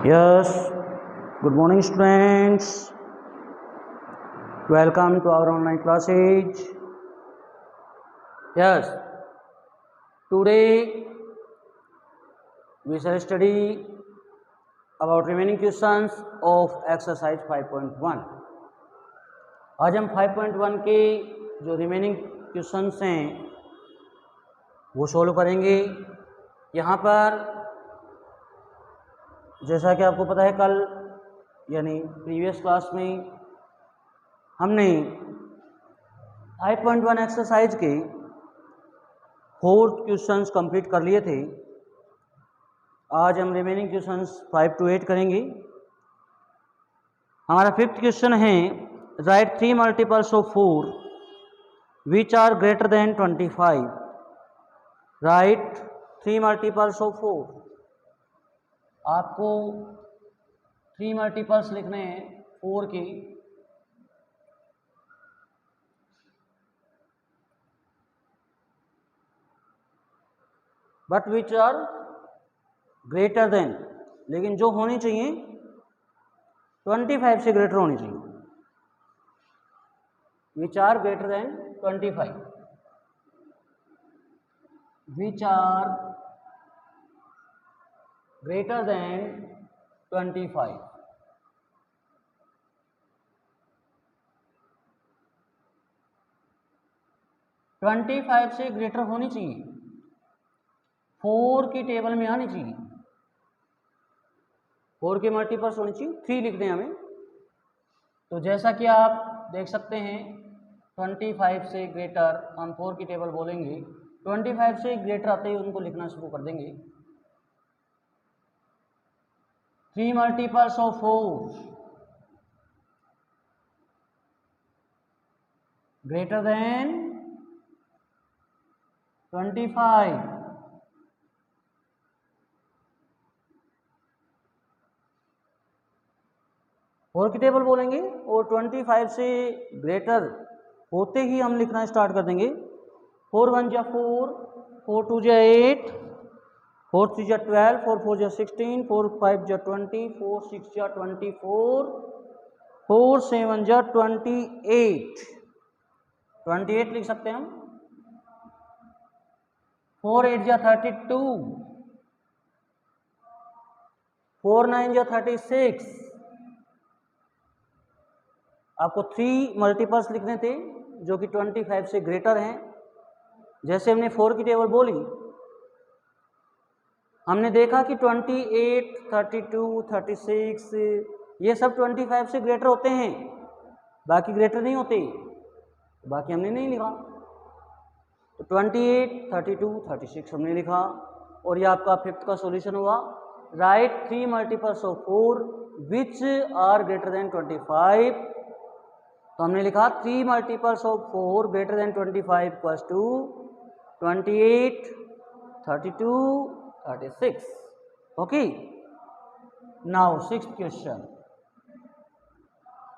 Yes, good morning students. Welcome to our online classes. Yes, today we shall study about remaining questions of exercise 5.1. आज हम 5.1 के जो remaining questions हैं वो solve करेंगे। यहाँ पर जैसा कि आपको पता है कल यानी प्रीवियस क्लास में हमने 5.1 एक्सरसाइज के 4 क्वेश्चंस कंप्लीट कर लिए थे। आज हम रिमेनिंग क्वेश्चंस 5 to 8 करेंगे। हमारा 5th क्वेश्चन है write 3 multiples of 4 which are greater than 25। Write 3 multiples of 4। आपको 3 मल्टीपल्स लिखने हैं 4 की। But which are greater than, लेकिन जो होनी चाहिए 25 से ग्रेटर होनी चाहिए। Which are greater than 25, which are greater than 25। Twenty five से ग्रेटर होनी चाहिए, 4 की टेबल में आनी चाहिए। 4 के मल्टीपल्स होनी चाहिए, 3 लिखने हैं हमें। तो जैसा कि आप देख सकते हैं 25 से ग्रेटर हम 4 की टेबल बोलेंगे। 25 से ग्रेटर आते ही उनको लिखना शुरू कर देंगे। 3 multiples of 4 greater than 25। Four की टेबल बोलेंगे और 25 से ग्रेटर होते ही हम लिखना स्टार्ट कर देंगे। 4 1 जा 4, 4 2 जा 8, 4 3 जा 12, 4 4 जा 16, 4 5 जा 20, 4 6 जा 24, 4 7 जा 28। 28 लिख सकते हैं हम। 4 8 जा 32, 4 9 जा 36। आपको 3 मल्टीपल्स लिखने थे जो कि 25 से ग्रेटर हैं। जैसे हमने 4 की टेबल बोली, हमने देखा कि 28, 32, 36 ये सब 25 से ग्रेटर होते हैं, बाकी ग्रेटर नहीं होते, बाकी हमने नहीं लिखा। तो 28, 32, 36 हमने लिखा और ये आपका 5th का सॉल्यूशन हुआ। Write 3 multiples of 4 which are greater than 25। तो हमने लिखा 3 multiples of 4 greater than 25 equals to 28, 32, 36। Okay, now 6th question.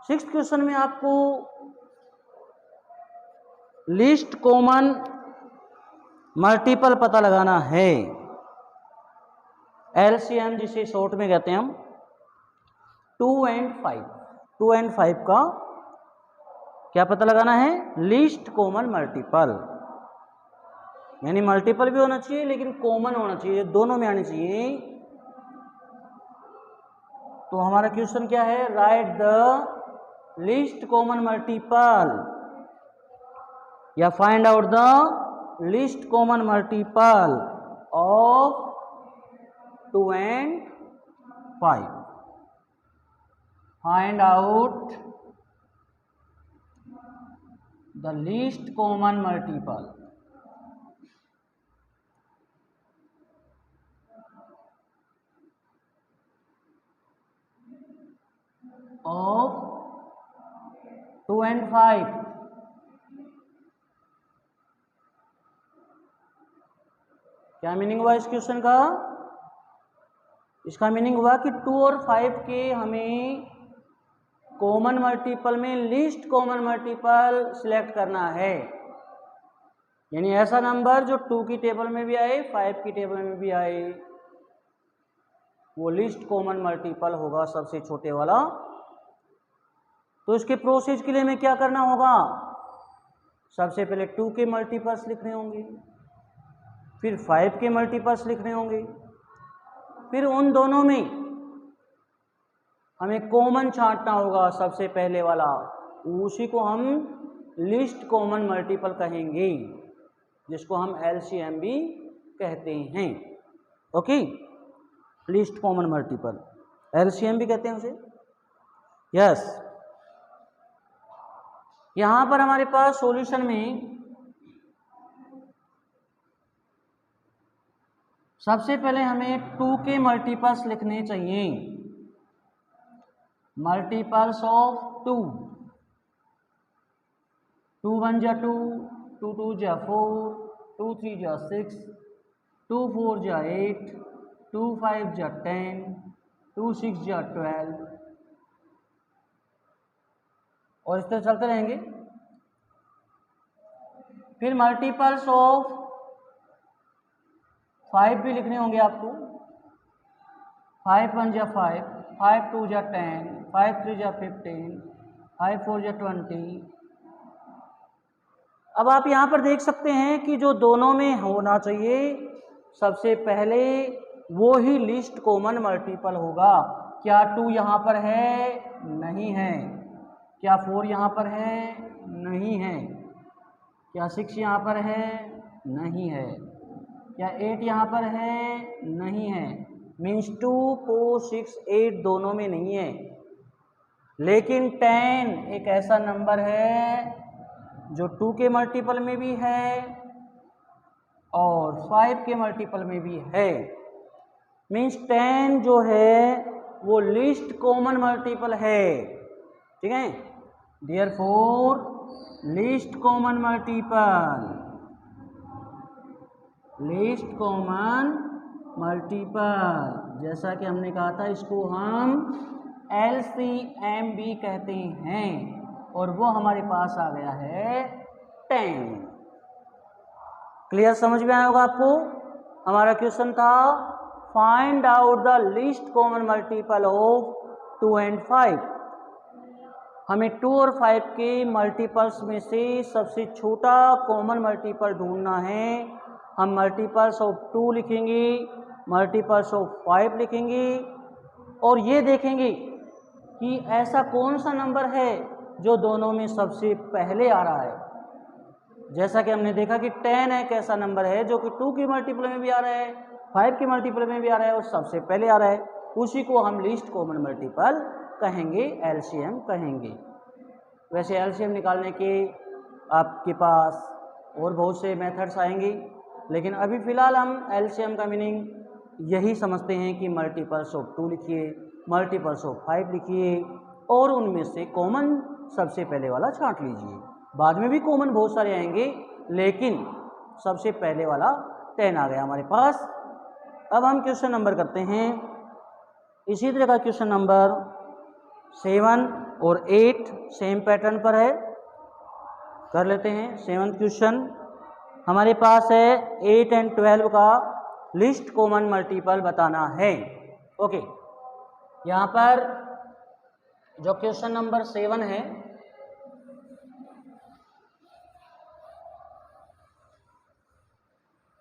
6th question में आपको लीस्ट कॉमन मल्टीपल पता लगाना है। एलसीएम जिसे शॉर्ट में कहते हैं हम। 2 and 5, 2 and 5 का क्या पता लगाना है? Least common multiple. यानी मल्टीपल भी होना चाहिए लेकिन कॉमन होना चाहिए, दोनों में आनी चाहिए। तो हमारा क्वेश्चन क्या है? Write the least common multiple या find out the least common multiple of 2 and 5। फाइंड आउट the least common multiple of 2 and 5। क्या मीनिंग हुआ इस क्वेश्चन का? इसका मीनिंग हुआ कि 2 और 5 के हमें कॉमन मल्टीपल में लीस्ट कॉमन मल्टीपल सिलेक्ट करना है। यानी ऐसा नंबर जो 2 की टेबल में भी आए, 5 की टेबल में भी आए। वो लिस्ट कॉमन मल्टीपल होगा सबसे छोटे वाला। तो इसके प्रोसेस के लिए हमें क्या करना होगा, सबसे पहले 2 के मल्टीपल्स लिखने होंगे, फिर 5 के मल्टीपल्स लिखने होंगे, फिर उन दोनों में हमें कॉमन छांटना होगा सबसे पहले वाला, उसी को हम लिस्ट कॉमन मल्टीपल कहेंगे, जिसको हम एलसीएम भी कहते हैं। Okay, list common multiple LCM भी कहते हैं उसे। यस, यहां पर हमारे पास सॉल्यूशन में सबसे पहले हमें 2 के मल्टीपल्स लिखने चाहिए, मल्टीपल्स ऑफ 2, 2 1 जा 2, 2 2 जा 4, 2 3 जा 6, 2 4 जा 8, 2 5 जा 10, 2 6 जा 12, और इस तरह चलते रहेंगे। फिर मल्टीपल्स ऑफ 5 भी लिखने होंगे आपको, 5 1 जा 5, 5 2 जा 10, 5 3 जा 15, 5 4 जा 20। अब आप यहाँ पर देख सकते हैं कि जो दोनों में होना चाहिए सबसे पहले वो ही लिस्ट कॉमन मल्टीपल होगा। क्या 2 यहाँ पर है? नहीं है। क्या 4 यहाँ पर है? नहीं है। क्या 6 यहाँ पर है? नहीं है। क्या 8 यहाँ पर है? नहीं है। मीन्स 2 4 6 8 दोनों में नहीं है। लेकिन 10 एक ऐसा नंबर है जो 2 के मल्टीपल में भी है और 5 के मल्टीपल में भी है। मीन्स 10 जो है वो लिस्ट कॉमन मल्टीपल है। ठीक है, therefore list common multiple, list common multiple, जैसा कि हमने कहा था इसको हम एलसीएम भी कहते हैं, और वो हमारे पास आ गया है 10। क्लियर, समझ में आया होगा आपको। हमारा क्वेश्चन था find out the list common multiple of 2 and 5। हमें 2 और 5 के मल्टीपल्स में से सबसे छोटा कॉमन मल्टीपल ढूंढना है। हम मल्टीपल्स ऑफ 2 लिखेंगे, मल्टीपल्स ऑफ 5 लिखेंगे, और ये देखेंगे कि ऐसा कौन सा नंबर है जो दोनों में सबसे पहले आ रहा है। जैसा कि हमने देखा कि 10 एक ऐसा नंबर है जो कि 2 की मल्टीपल में भी आ रहा है, 5 की मल्टीपल में भी आ रहा है और सबसे पहले आ रहा है। उसी को हम लिस्ट कॉमन मल्टीपल कहेंगे, एलसीएम कहेंगे। वैसे एलसीएम निकालने के आपके पास और बहुत से मेथड्स आएंगे, लेकिन अभी फ़िलहाल हम एलसीएम का मीनिंग यही समझते हैं कि मल्टीपल्स ऑफ 2 लिखिए, मल्टीपल्स ऑफ 5 लिखिए, और उनमें से कॉमन सबसे पहले वाला छांट लीजिए। बाद में भी कॉमन बहुत सारे आएंगे, लेकिन सबसे पहले वाला 10 आ गया हमारे पास। अब हम क्वेश्चन नंबर करते हैं। इसी तरह का क्वेश्चन नंबर 7 और 8 सेम पैटर्न पर है, कर लेते हैं। 7th क्वेश्चन हमारे पास है 8 and 12 का लिस्ट कॉमन मल्टीपल बताना है। ओके, यहाँ पर जो क्वेश्चन नंबर 7 है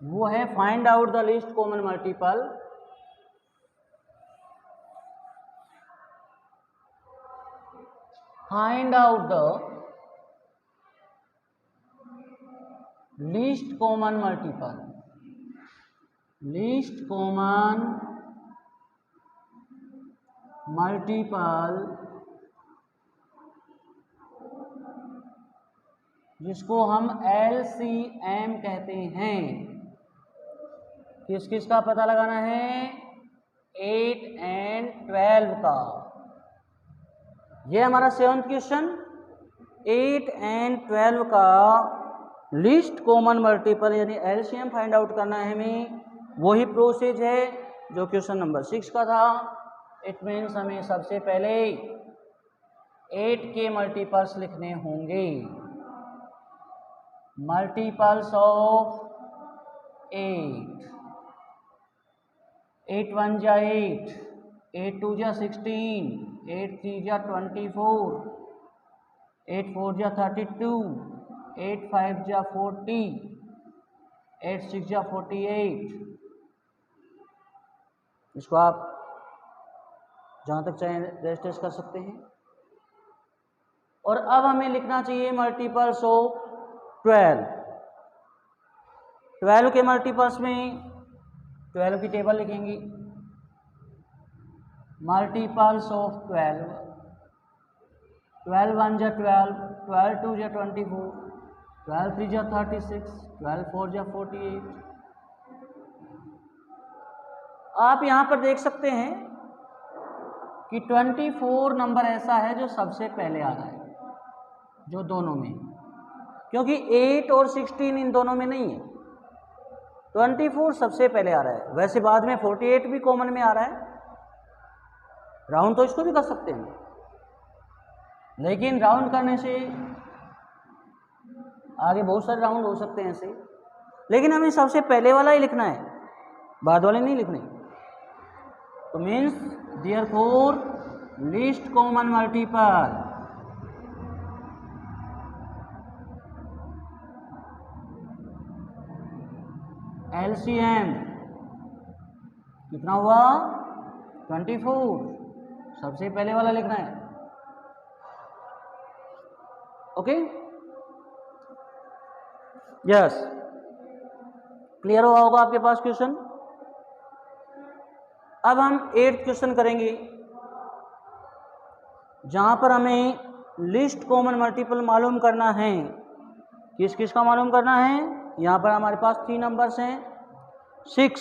वो है find out the list common multiple find out the least common multiple, least common multiple जिसको हम एलसीएम कहते हैं। किस किस का पता लगाना है? 8 and 12 का। ये हमारा 7th क्वेश्चन 8 and 12 का लिस्ट कॉमन मल्टीपल यानी एलसीएम फाइंड आउट करना है हमें। वही प्रोसेस है जो क्वेश्चन नंबर 6 का था। इट मीन्स हमें सबसे पहले 8 के मल्टीपल्स लिखने होंगे, मल्टीपल्स ऑफ 8, 8 1 जा 8, 8 2 जा 16, 8 3 जा 24, 8 4 जा 32, 8 5 जा 40, 8 6 जा 48। इसको आप जहाँ तक चाहें रेजिस्टर्स कर सकते हैं। और अब हमें लिखना चाहिए मल्टीपल्स ऑफ 12। 12 के मल्टीपल्स में 12 की टेबल लिखेंगे। मल्टीपल्स ऑफ 12, 12 1 जा 12, 12 2 जा 24, 12 3 जा 36, 12 4 जा 48। आप यहाँ पर देख सकते हैं कि 24 नंबर ऐसा है जो सबसे पहले आ रहा है, जो दोनों में, क्योंकि 8 और 16 इन दोनों में नहीं है। 24 सबसे पहले आ रहा है। वैसे बाद में 48 भी कॉमन में आ रहा है, राउंड तो इसको भी कर सकते हैं, लेकिन राउंड करने से आगे बहुत सारे राउंड हो सकते हैं ऐसे, लेकिन हमें सबसे पहले वाला ही लिखना है, बाद वाले नहीं लिखने। तो means therefore least common multiple LCM कितना हुआ? 24। सबसे पहले वाला लिखना है। ओके, यस, क्लियर हुआ होगा आपके पास क्वेश्चन। अब हम 8th क्वेश्चन करेंगे, जहां पर हमें लिस्ट कॉमन मल्टीपल मालूम करना है। किस किस का मालूम करना है? यहाँ पर हमारे पास 3 नंबर्स हैं, 6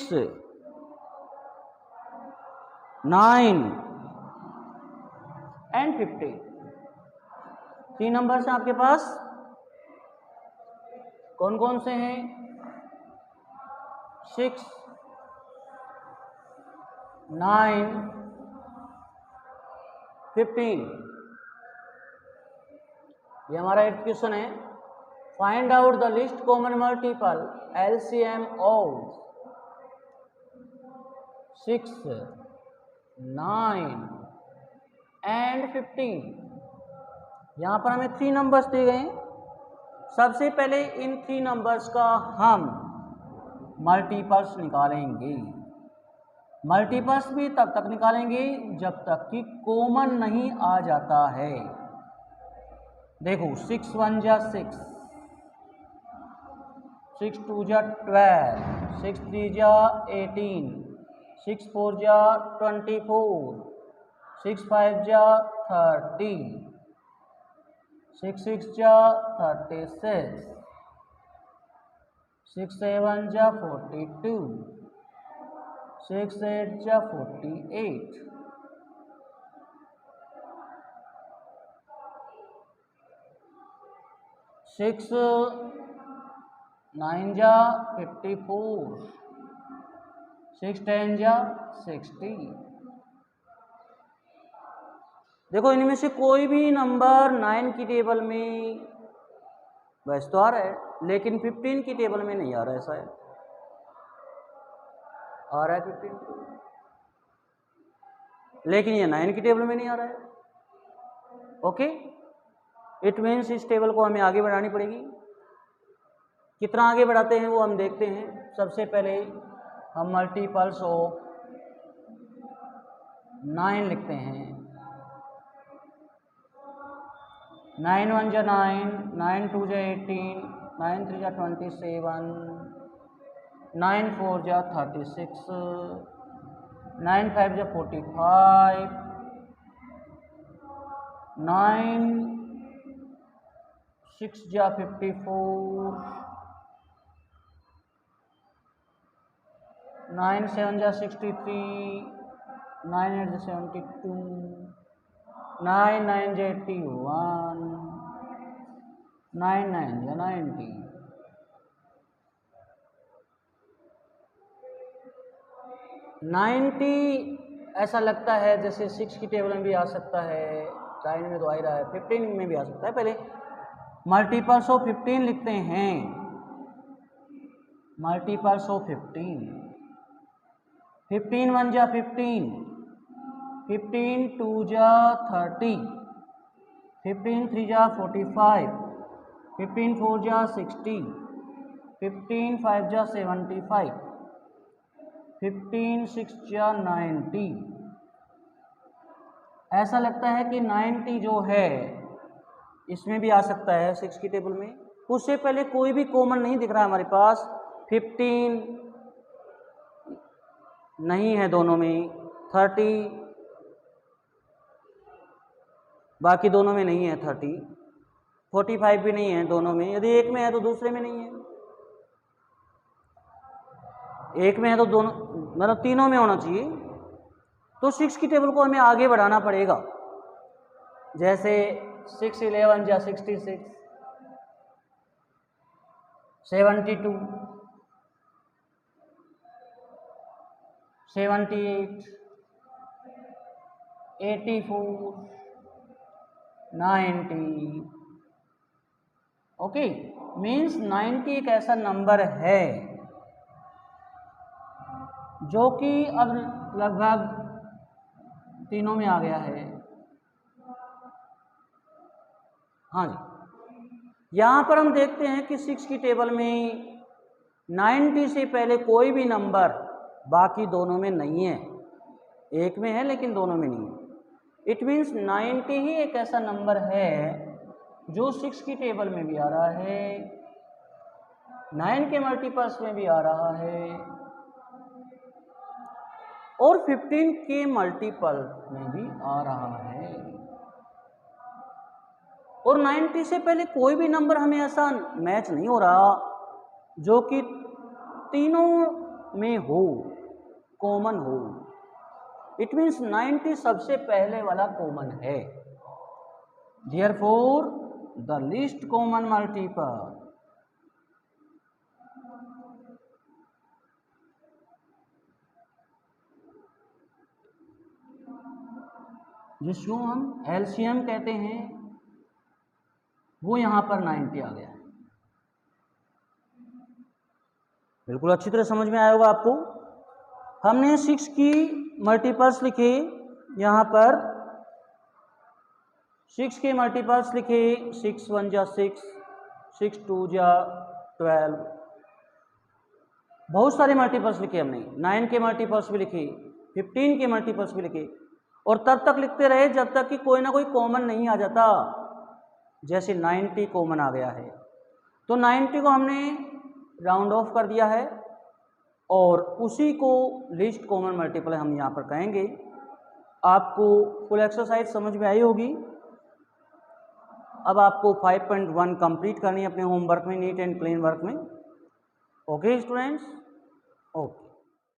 9 एंड 15। 3 नंबर्स हैं आपके पास। कौन कौन से हैं? 6 9 15। ये हमारा 8th क्वेश्चन है। Find out the list common multiple LCM of 6 9 and 15। यहाँ पर हमें 3 नंबर्स दिए गए हैं। सबसे पहले इन 3 नंबर्स का हम मल्टीपल्स निकालेंगे। मल्टीपल्स भी तब तक निकालेंगे जब तक कि कॉमन नहीं आ जाता है। देखो 6 1 जा 6, 6 2 जा 12, 6 3 जा 18, 6 4 जा 24, 6 5 जा 30, 6 6 जा 36, 6 7 जा 42, 6 8 जा 48, 6 9 जा 54, 6 10 जा 60। देखो इनमें से कोई भी नंबर 9 की टेबल में वैसे तो आ रहा है, लेकिन 15 की टेबल में नहीं आ रहा है। ऐसा है, आ रहा है 15, लेकिन ये 9 की टेबल में नहीं आ रहा है। ओके, इट मीन्स इस टेबल को हमें आगे बढ़ानी पड़ेगी। कितना आगे बढ़ाते हैं वो हम देखते हैं। सबसे पहले हम मल्टीपल्स ऑफ 9 लिखते हैं। 9 1 जा 9, 9 2 जा 18, 9 3 जा 27, 9 4 जा 36, 9 5 जा 45, 9 6 जा 54, 9 7 जा 63, 9 8 जा 72, 9 9 जा 81, 9 9 जा 90। ऐसा लगता है जैसे 6 की टेबल में भी आ सकता है, 9 में तो आ ही रहा है, 15 में भी आ सकता है। पहले मल्टीपल्स ऑफ 15 लिखते हैं। मल्टीपल्स ऑफ 15, 15 1 जा 15, 15 2 जा 30, 15 3 जा 45, 15 4 जा 60, 15 5 जा 75, 15 6 जा 90। ऐसा लगता है कि 90 जो है इसमें भी आ सकता है 6 की टेबल में। उससे पहले कोई भी कॉमन नहीं दिख रहा है हमारे पास। 15 नहीं है दोनों में, 30 बाकी दोनों में नहीं है, 30 45 भी नहीं है दोनों में। यदि एक में है तो दूसरे में नहीं है, एक में है तो दोनों मतलब तीनों में होना चाहिए। तो 6 की टेबल को हमें आगे बढ़ाना पड़ेगा। जैसे 6 11 जा 66, 72, 78, 84, 90। ओके, मीन्स 90 एक ऐसा नंबर है जो कि अब लगभग तीनों में आ गया है। हाँ जी, यहाँ पर हम देखते हैं कि 6 की टेबल में 90 से पहले कोई भी नंबर बाकी दोनों में नहीं है। एक में है लेकिन दोनों में नहीं है। इट मीन्स 90 ही एक ऐसा नंबर है जो 6 की टेबल में भी आ रहा है, 9 के मल्टीपल्स में भी आ रहा है और 15 के मल्टीपल में भी आ रहा है। और 90 से पहले कोई भी नंबर हमें ऐसा मैच नहीं हो रहा जो कि तीनों में हो, कॉमन हो। इट मीन्स 90 सबसे पहले वाला कॉमन है। Therefore the least common multiple जिसको हम एलसीएम कहते हैं वो यहाँ पर 90 आ गया है। बिल्कुल अच्छी तरह समझ में आया होगा आपको। हमने 6 की मल्टीपल्स लिखे, यहाँ पर 6 के मल्टीपल्स लिखे, 6 1 जा 6, 6 2 जा 12, बहुत सारे मल्टीपल्स लिखे हमने। 9 के मल्टीपल्स भी लिखे, 15 के मल्टीपल्स भी लिखे और तब तक लिखते रहे जब तक कि कोई ना कोई कॉमन नहीं आ जाता। जैसे 90 कॉमन आ गया है तो 90 को हमने राउंड ऑफ कर दिया है और उसी को लीस्ट कॉमन मल्टीपल हम यहाँ पर कहेंगे। आपको फुल एक्सरसाइज समझ में आई होगी। अब आपको 5.1 कंप्लीट करनी है अपने होमवर्क में, नीट एंड क्लीन वर्क में। Okay students, okay.